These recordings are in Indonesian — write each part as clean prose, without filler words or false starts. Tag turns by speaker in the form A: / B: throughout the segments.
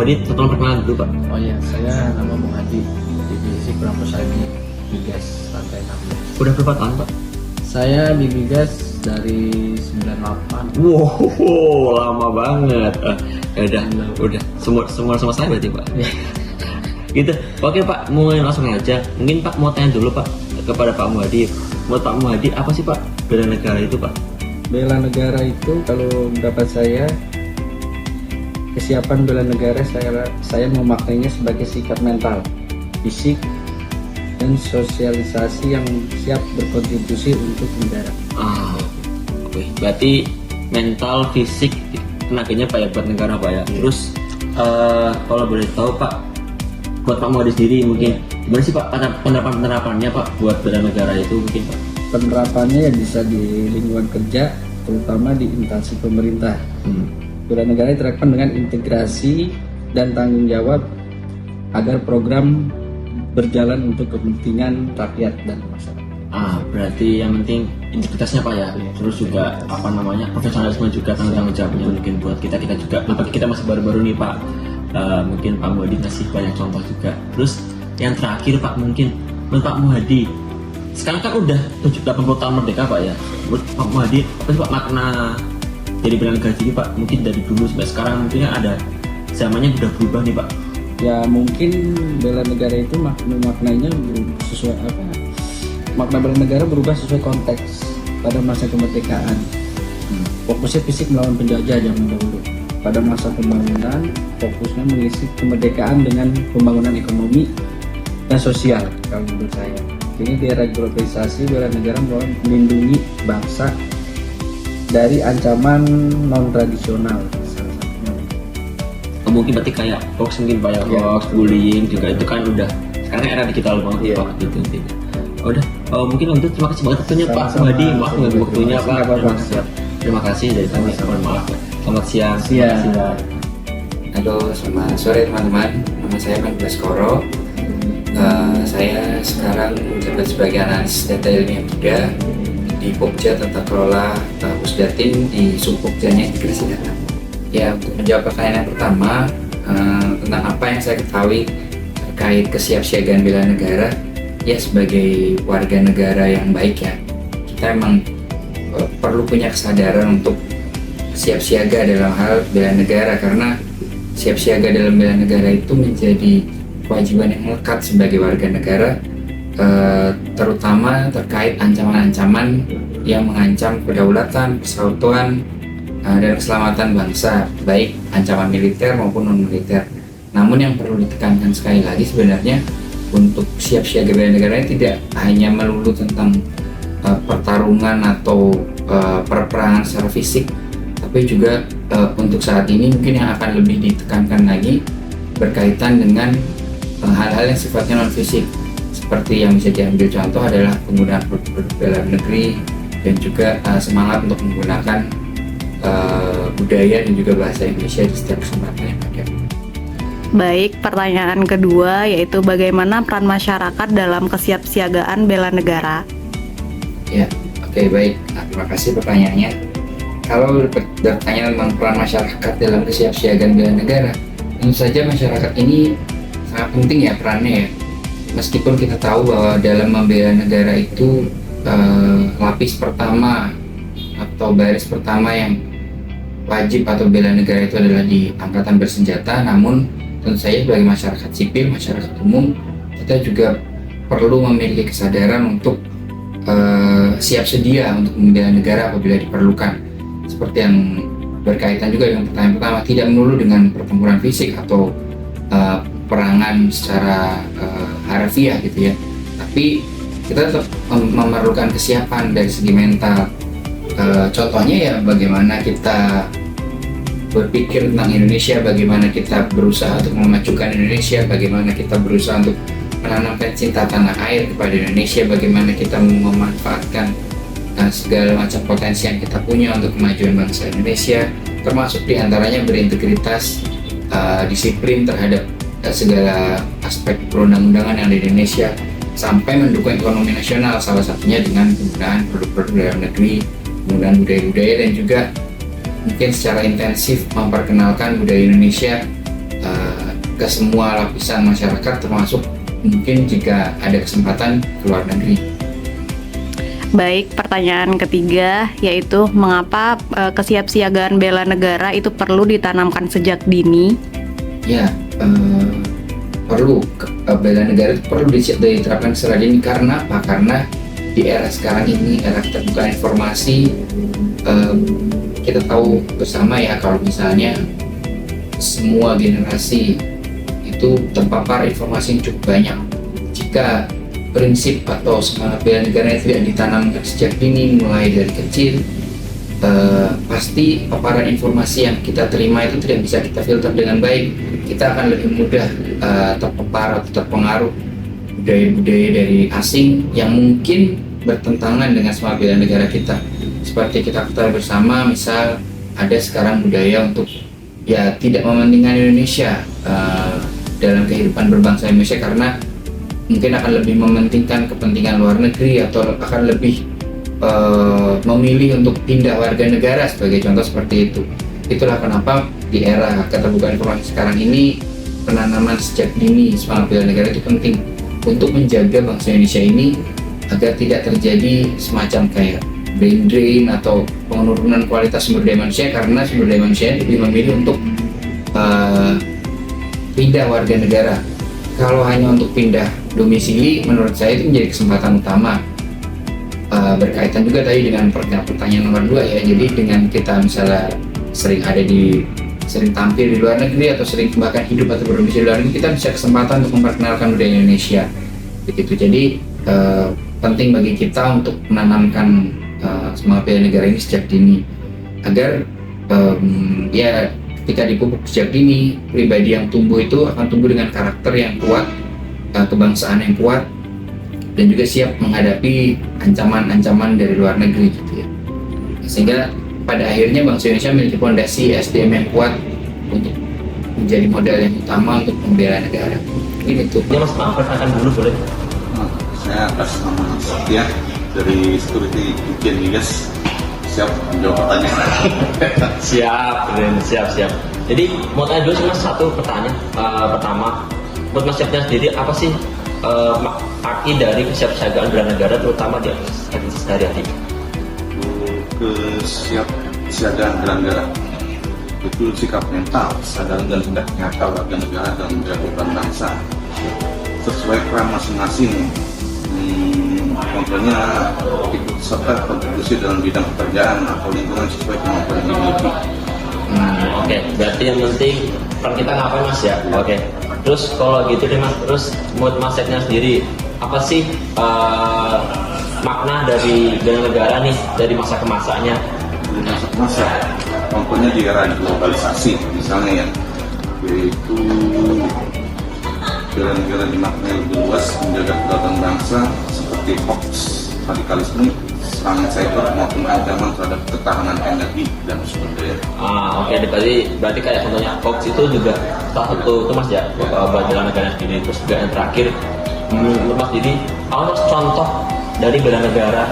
A: Muhadi tolong perkenalan dulu Pak.
B: Oh iya, saya nama Muhadi, divisi Pramusaji Migas lantai 6.
A: Udah berapa tahun Pak?
B: Saya di Migas dari 98.
A: Wow, lama banget. Udah semua saya berarti Pak. Gitu. Oke Pak, mulai langsung aja. Mungkin Pak mau tanya dulu Pak kepada Pak Muhadi. Menurut Pak Muhadi apa sih Pak bela negara itu Pak?
B: Bela negara itu kalau mendapat saya, kesiapan bela negara saya memaknainya sebagai sikap mental, fisik, dan sosialisasi yang siap berkontribusi untuk negara.
A: Oke. Berarti mental, fisik, tenaganya Pak ya buat negara Pak ya. Terus kalau boleh tahu Pak, buat Pak Muhadi sendiri mungkin gimana sih Pak penerapannya Pak buat bela negara itu mungkin Pak?
B: Penerapannya ya bisa di lingkungan kerja, terutama di instansi pemerintah. Bela negara diterapkan dengan integrasi dan tanggung jawab agar program berjalan untuk kepentingan rakyat dan masyarakat.
A: Berarti yang penting integritasnya Pak ya. Terus juga profesionalisme juga tanggung jawabnya mungkin buat kita juga. Apalagi kita masih baru-baru nih Pak. Mungkin Pak Muhadi ngasih banyak contoh juga. Terus yang terakhir Pak, mungkin menurut Pak Muhadi, sekarang kan udah 80 tahun merdeka Pak ya. Menurut Pak Muhadi apa sih Pak makna jadi bela negara ini Pak? Mungkin dari dulu sampai sekarang mungkin ada zamannya udah berubah nih Pak.
B: Ya mungkin bela negara itu maknanya sesuai apa? Makna bela negara berubah sesuai konteks pada masa kemerdekaan. Fokusnya fisik melawan penjajah zaman dahulu. Pada masa pembangunan, fokusnya mengisi kemerdekaan dengan pembangunan ekonomi dan sosial kalau menurut saya. Ini di era globalisasi, bela negara melindungi bangsa dari ancaman non tradisional.
A: Mungkin berarti kayak hoax mungkin Pak ya, hoax, bullying juga itu kan udah sekarang era digital banget Pak gitu intinya. Mungkin untuk terima kasih banget waktunya Pak Muhadi, maaf nggak waktunya Pak. Terima kasih dari kami, maaf. Selamat siang.
C: Halo, selamat sore teman-teman. Nama saya Pan Baskoro. Saya sekarang menjabat sebagai analis data ilmiah juga di Pokja Tata Kelola Pusdatin di Subpokjanya Integrasi Data. Ya, untuk menjawab pertanyaan yang pertama tentang apa yang saya ketahui terkait kesiapsiagaan bela negara, ya sebagai warga negara yang baik ya, kita emang perlu punya kesadaran untuk siap siaga dalam hal bela negara, karena siap siaga dalam bela negara itu menjadi kewajiban yang melekat sebagai warga negara, terutama terkait ancaman-ancaman yang mengancam kedaulatan, persautuan, dan keselamatan bangsa, baik ancaman militer maupun non militer. Namun yang perlu ditekankan sekali lagi sebenarnya untuk siap siaga bela negara ini tidak hanya melulu tentang pertarungan atau perperangan secara fisik, tapi juga untuk saat ini mungkin yang akan lebih ditekankan lagi berkaitan dengan hal-hal yang sifatnya non fisik, seperti yang bisa diambil contoh adalah penggunaan produk bela negeri dan juga semangat untuk menggunakan budaya dan juga bahasa Indonesia di setiap kesempatan yang ada.
D: Baik, pertanyaan kedua yaitu bagaimana peran masyarakat dalam kesiapsiagaan bela negara?
C: Ya, oke, baik. Terima kasih pertanyaannya. Kalau bertanya tentang peran masyarakat dalam kesiapsiagaan bela negara, tentu saja masyarakat ini sangat penting ya perannya ya. Meskipun kita tahu bahwa dalam membela negara itu lapis pertama atau baris pertama yang wajib atau bela negara itu adalah di angkatan bersenjata, namun tentu saja sebagai masyarakat sipil, masyarakat umum, kita juga perlu memiliki kesadaran untuk siap sedia untuk membela negara apabila diperlukan. Seperti yang berkaitan juga dengan pertanyaan pertama, tidak melulu dengan pertempuran fisik atau perangan secara harfiah gitu ya, tapi kita tetap memerlukan kesiapan dari segi mental. Contohnya ya bagaimana kita berpikir tentang Indonesia, bagaimana kita berusaha untuk memajukan Indonesia, bagaimana kita berusaha untuk menanamkan cinta tanah air kepada Indonesia, bagaimana kita memanfaatkan segala macam potensi yang kita punya untuk kemajuan bangsa Indonesia, termasuk diantaranya berintegritas, disiplin terhadap segala aspek perundang-undangan yang ada di Indonesia, sampai mendukung ekonomi nasional, salah satunya dengan penggunaan produk-produk dalam negeri, penggunaan budaya-budaya, dan juga mungkin secara intensif memperkenalkan budaya Indonesia ke semua lapisan masyarakat, termasuk mungkin jika ada kesempatan ke luar negeri.
D: Baik, pertanyaan ketiga yaitu mengapa kesiapsiagaan bela negara itu perlu ditanamkan sejak dini?
C: Ya, perlu bela negara itu perlu diterapkan secara dini. Karena apa? Karena di era sekarang ini, era terbuka informasi, kita tahu bersama ya kalau misalnya semua generasi itu terpapar informasi yang cukup banyak. Jika prinsip atau semangat bela negara tidak ditanamkan sejak dini, mulai dari kecil, pasti paparan informasi yang kita terima itu tidak bisa kita filter dengan baik. Kita akan lebih mudah terpapar atau terpengaruh budaya-budaya dari asing yang mungkin bertentangan dengan semangat bela negara kita. Seperti kita ketahui bersama, misal ada sekarang budaya untuk ya tidak mementingkan Indonesia dalam kehidupan berbangsa Indonesia, karena mungkin akan lebih mementingkan kepentingan luar negeri atau akan lebih memilih untuk pindah warga negara sebagai contoh seperti itu. Itulah kenapa di era keterbukaan informasi sekarang ini penanaman sejak dini semangat bela negara itu penting untuk menjaga bangsa Indonesia ini agar tidak terjadi semacam kayak brain drain atau penurunan kualitas sumber daya manusia, karena sumber daya manusia lebih memilih untuk pindah warga negara. Kalau hanya untuk pindah domisili, menurut saya itu menjadi kesempatan utama. Berkaitan juga tadi dengan pertanyaan nomor 2 ya. Jadi dengan kita misalnya sering tampil di luar negeri atau sering bahkan hidup atau berdomisili di luar negeri, kita bisa kesempatan untuk memperkenalkan budaya Indonesia. Begitu. Jadi penting bagi kita untuk menanamkan semangat bela negara ini sejak dini agar ya ketika dipupuk sejak dini, pribadi yang tumbuh itu akan tumbuh dengan karakter yang kuat, kebangsaan yang kuat, dan juga siap menghadapi ancaman-ancaman dari luar negeri gitu ya. Sehingga pada akhirnya bangsa Indonesia memiliki fondasi SDM yang kuat untuk menjadi modal yang utama untuk membela negara. Ini tuh.
A: Ya Mas, maaf pertanyaan dulu boleh?
E: Saya atas nama Satya dari Security Weekend Gigas, siap menjawab pertanyaan.
A: siap. Jadi mau tanya dulu sih Mas, satu pertanyaan. Pertama, buat Mas Syafnya sendiri apa sih arti dari kesiapsiagaan bela negara terutama di aktivitas sehari-hari?
E: Kesiapsiagaan bela negara itu sikap mental, sadar dan tindak nyata warga negara dalam menjaga bangsa sesuai peran masing-masing. Contohnya ikut serta kontribusi dalam bidang pekerjaan atau lingkungan sesuai kemampuan yang dimiliki.
A: Oke, berarti yang penting peran kita ngapain Mas ya? Oke. Terus kalau gitu deh Mas, terus menurut Mas Syafnya sendiri apa sih makna dari bela negara nih dari masa ke masanya?
E: Dari masa ke masa, contohnya di era globalisasi misalnya ya, yaitu bela negara dimaknai lebih luas menjaga kedaulatan bangsa seperti hoax, radikalisme, serangan cyber maupun ancaman terhadap ketahanan energi dan sumber daya.
A: Oke, berarti kayak contohnya hoax itu juga salah satu itu Mas ya, buat bela negara sendiri. Terus juga yang terakhir menurut Mas jadi apa contoh dari bela negara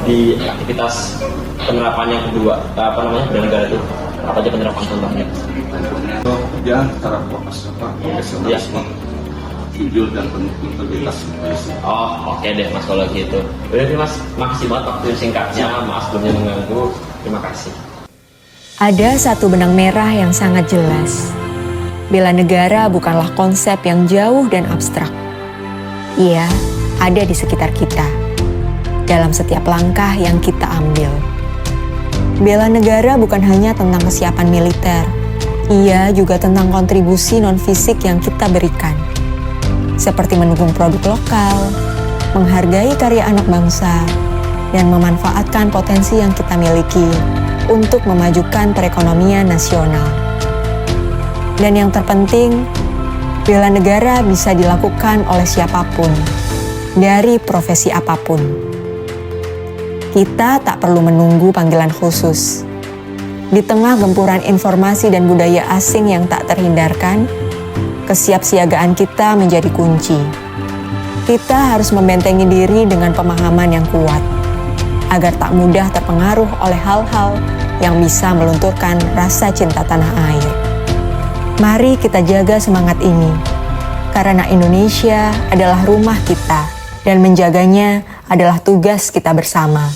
A: di aktivitas penerapan yang kedua, bela negara itu apa aja penerapan contohnya?
E: Contohnya kerjaan secara profesionalisme, jujur dan penuh integritas.
A: Oke deh Mas kalau gitu. Berarti Mas, makasih banget waktu singkatnya, Mas sebelumnya mengganggu. Terima kasih.
F: Ada satu benang merah yang sangat jelas. Bela negara bukanlah konsep yang jauh dan abstrak. Ia ada di sekitar kita, dalam setiap langkah yang kita ambil. Bela negara bukan hanya tentang kesiapan militer, ia juga tentang kontribusi non-fisik yang kita berikan. Seperti mendukung produk lokal, menghargai karya anak bangsa, dan memanfaatkan potensi yang kita miliki untuk memajukan perekonomian nasional. Dan yang terpenting, bela negara bisa dilakukan oleh siapapun, dari profesi apapun. Kita tak perlu menunggu panggilan khusus. Di tengah gempuran informasi dan budaya asing yang tak terhindarkan, kesiapsiagaan kita menjadi kunci. Kita harus membentengi diri dengan pemahaman yang kuat, agar tak mudah terpengaruh oleh hal-hal yang bisa melunturkan rasa cinta tanah air. Mari kita jaga semangat ini, karena Indonesia adalah rumah kita dan menjaganya adalah tugas kita bersama.